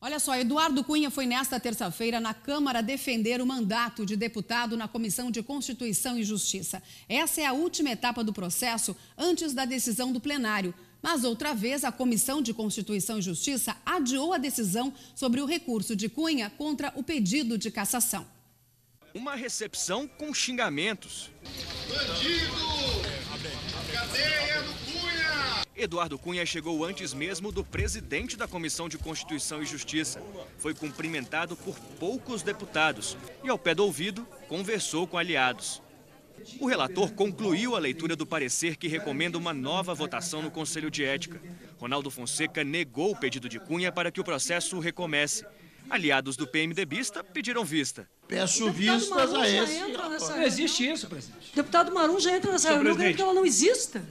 Olha só, Eduardo Cunha foi nesta terça-feira na Câmara defender o mandato de deputado na Comissão de Constituição e Justiça. Essa é a última etapa do processo antes da decisão do plenário. Mas outra vez, a Comissão de Constituição e Justiça adiou a decisão sobre o recurso de Cunha contra o pedido de cassação. Uma recepção com xingamentos. Bandido! Cadeia do Cunha! Eduardo Cunha chegou antes mesmo do presidente da Comissão de Constituição e Justiça. Foi cumprimentado por poucos deputados e, ao pé do ouvido, conversou com aliados. O relator concluiu a leitura do parecer que recomenda uma nova votação no Conselho de Ética. Ronaldo Fonseca negou o pedido de Cunha para que o processo recomece. Aliados do PMDBista pediram vista. Peço vistas a esse. Não existe isso, presidente. O deputado Marum já entra nessa reunião querendo que ela não exista.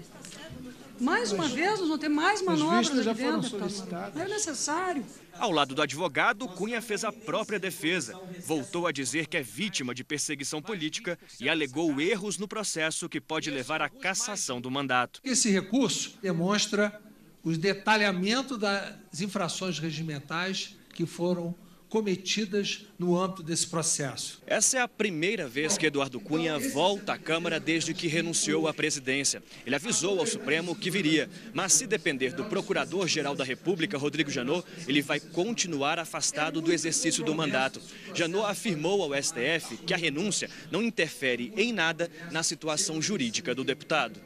Mais uma vez, nós vamos ter mais manobras aqui dentro, deputado Marum. Não é necessário. Ao lado do advogado, Cunha fez a própria defesa. Voltou a dizer que é vítima de perseguição política e alegou erros no processo que pode levar à cassação do mandato. Esse recurso demonstra o detalhamento das infrações regimentais que foram cometidas no âmbito desse processo. Essa é a primeira vez que Eduardo Cunha volta à Câmara desde que renunciou à presidência. Ele avisou ao Supremo que viria, mas se depender do Procurador-Geral da República, Rodrigo Janot, ele vai continuar afastado do exercício do mandato. Janot afirmou ao STF que a renúncia não interfere em nada na situação jurídica do deputado.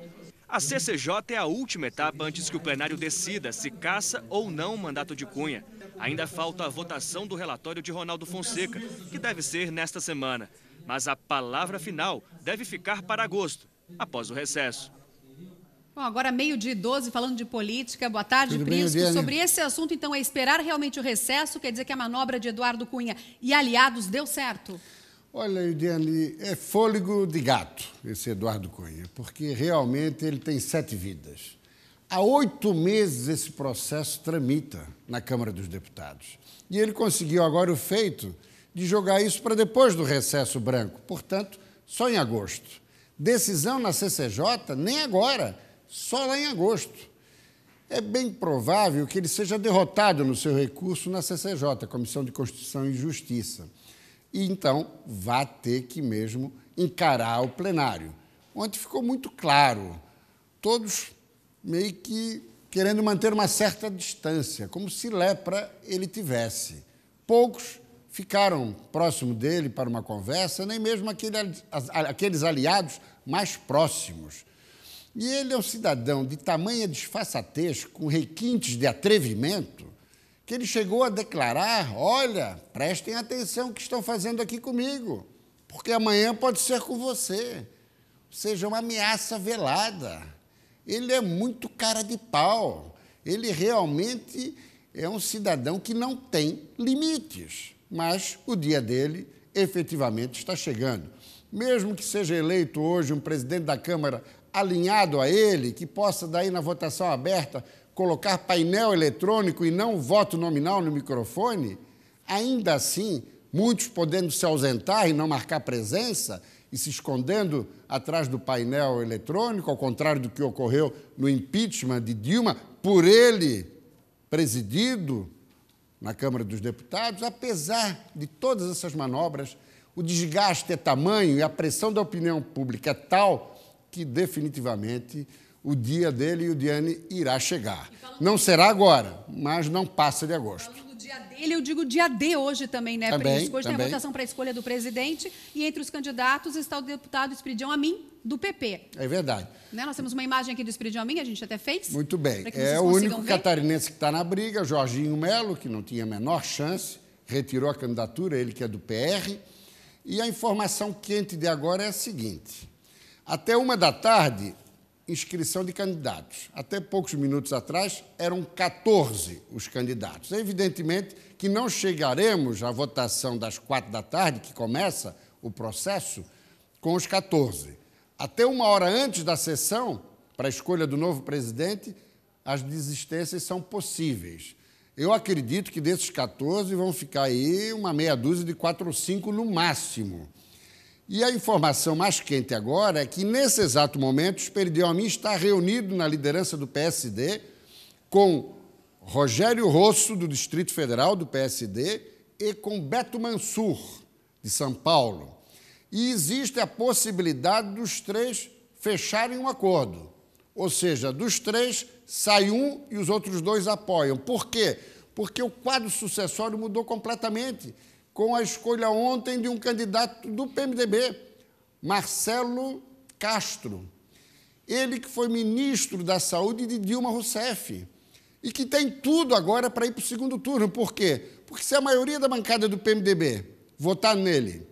A CCJ é a última etapa antes que o plenário decida se cassa ou não o mandato de Cunha. Ainda falta a votação do relatório de Ronaldo Fonseca, que deve ser nesta semana. Mas a palavra final deve ficar para agosto, após o recesso. Bom, agora 12:12, falando de política. Boa tarde, Tudo bem, Prisco. Diane? Sobre esse assunto, então, é esperar realmente o recesso? Quer dizer que a manobra de Eduardo Cunha e aliados deu certo? Olha, Diane, é fôlego de gato esse Eduardo Cunha, porque realmente ele tem 7 vidas. Há 8 meses esse processo tramita na Câmara dos Deputados. E ele conseguiu agora o feito de jogar isso para depois do recesso branco, portanto, só em agosto. Decisão na CCJ, nem agora, só lá em agosto. É bem provável que ele seja derrotado no seu recurso na CCJ, Comissão de Constituição e Justiça. E então vai ter que mesmo encarar o plenário, onde ficou muito claro, todos meio que querendo manter uma certa distância, como se lepra ele tivesse. Poucos ficaram próximo dele para uma conversa, nem mesmo aqueles aliados mais próximos. E ele é um cidadão de tamanha disfarçatez, com requintes de atrevimento, que ele chegou a declarar: olha, prestem atenção o que estão fazendo aqui comigo, porque amanhã pode ser com você. Ou seja, uma ameaça velada. Ele é muito cara de pau. Ele realmente é um cidadão que não tem limites, mas o dia dele efetivamente está chegando. Mesmo que seja eleito hoje um presidente da Câmara alinhado a ele, que possa daí na votação aberta colocar painel eletrônico e não voto nominal no microfone, ainda assim, muitos podendo se ausentar e não marcar presença e se escondendo atrás do painel eletrônico, ao contrário do que ocorreu no impeachment de Dilma, por ele presidido na Câmara dos Deputados. Apesar de todas essas manobras, o desgaste é tamanho e a pressão da opinião pública é tal que, definitivamente, o dia dele e o Diane irá chegar. Não será agora, mas não passa de agosto. Falando do dia dele, eu digo dia D hoje também, né, Prisco? Hoje tem a votação para a escolha do presidente e entre os candidatos está o deputado Espiridião Amin, do PP. É verdade. Né? Nós temos uma imagem aqui do Espiridião Amin, a gente até fez. Muito bem. Para que É vocês o único ver. catarinense que está na briga, Jorginho Melo, que não tinha a menor chance, retirou a candidatura, ele que é do PR. E a informação quente de agora é a seguinte: até 13h, inscrição de candidatos. Até poucos minutos atrás, eram 14 os candidatos. Evidentemente que não chegaremos à votação das 16h, que começa o processo, com os 14. Até 1 hora antes da sessão, para a escolha do novo presidente, as desistências são possíveis. Eu acredito que desses 14 vão ficar aí uma meia dúzia de 4 ou 5 no máximo. E a informação mais quente agora é que, nesse exato momento, o Espiridião Amin está reunido na liderança do PSD com Rogério Rosso, do Distrito Federal, do PSD, e com Beto Mansur, de São Paulo. E existe a possibilidade dos três fecharem um acordo. Ou seja, dos três, sai um e os outros dois apoiam. Por quê? Porque o quadro sucessório mudou completamente, com a escolha ontem de um candidato do PMDB, Marcelo Castro. Ele que foi ministro da Saúde de Dilma Rousseff e que tem tudo agora para ir para o segundo turno. Por quê? Porque se a maioria da bancada do PMDB votar nele,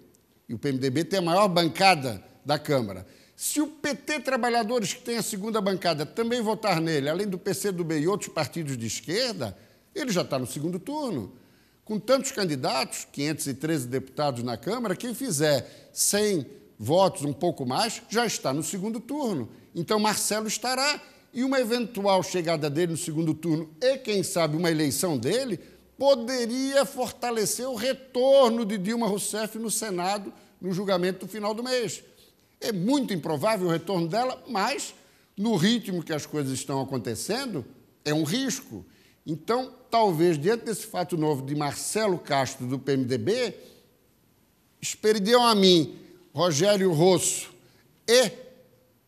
e o PMDB tem a maior bancada da Câmara, se o PT Trabalhadores, que tem a segunda bancada, também votar nele, além do PCdoB e outros partidos de esquerda, ele já está no segundo turno. Com tantos candidatos, 513 deputados na Câmara, quem fizer 100 votos, um pouco mais, já está no segundo turno. Então, Marcelo estará, e uma eventual chegada dele no segundo turno e, quem sabe, uma eleição dele, poderia fortalecer o retorno de Dilma Rousseff no Senado no julgamento do final do mês. É muito improvável o retorno dela, mas, no ritmo que as coisas estão acontecendo, é um risco. Então, talvez, diante desse fato novo de Marcelo Castro, do PMDB, experidiam a mim Rogério Rosso e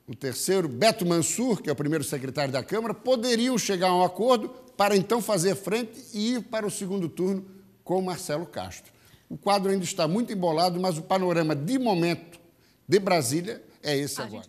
o terceiro, Beto Mansur, que é o primeiro secretário da Câmara, poderiam chegar a um acordo para então fazer frente e ir para o segundo turno com Marcelo Castro. O quadro ainda está muito embolado, mas o panorama de momento de Brasília é esse agora.